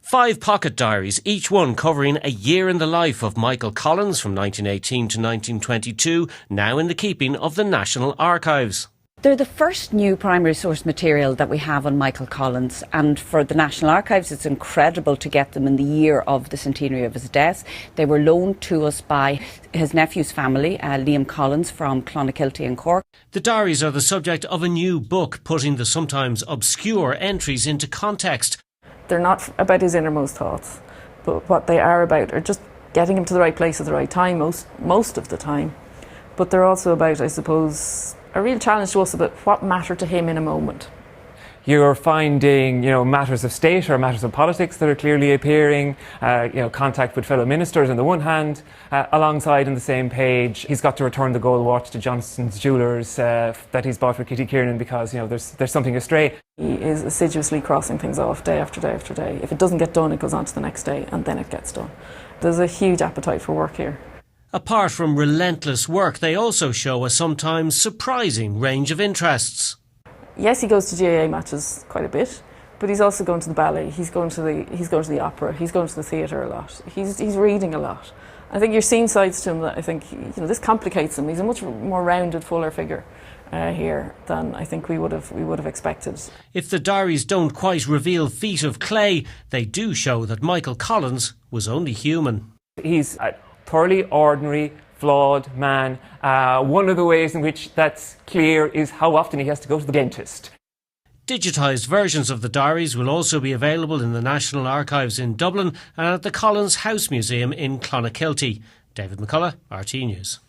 5 pocket diaries, each one covering a year in the life of Michael Collins from 1918 to 1922, now in the keeping of the National Archives. They're the first new primary source material that we have on Michael Collins, and for the National Archives it's incredible to get them in the year of the centenary of his death. They were loaned to us by his nephew's family, Liam Collins from Clonakilty in Cork. The diaries are the subject of a new book, putting the sometimes obscure entries into context. They're not about his innermost thoughts, but what they are about are just getting him to the right place at the right time, most of the time. But they're also about, I suppose, a real challenge to us about what mattered to him in a moment. You're finding, matters of state or matters of politics that are clearly appearing, contact with fellow ministers on the one hand, alongside on the same page, he's got to return the gold watch to Johnson's Jewellers that he's bought for Kitty Kiernan because, there's something astray. He is assiduously crossing things off day after day after day. If it doesn't get done, it goes on to the next day and then it gets done. There's a huge appetite for work here. Apart from relentless work, they also show a sometimes surprising range of interests. Yes, he goes to GAA matches quite a bit, but he's also going to the ballet, he's going to the opera, he's going to the theatre a lot, he's reading a lot. I think you're seeing sides to him that I think, this complicates him. He's a much more rounded, fuller figure here than I think we would have expected. If the diaries don't quite reveal feet of clay, they do show that Michael Collins was only human. He's a thoroughly ordinary, flawed man. One of the ways in which that's clear is how often he has to go to the dentist. Digitised versions of the diaries will also be available in the National Archives in Dublin and at the Collins House Museum in Clonakilty. David McCullough, RT News.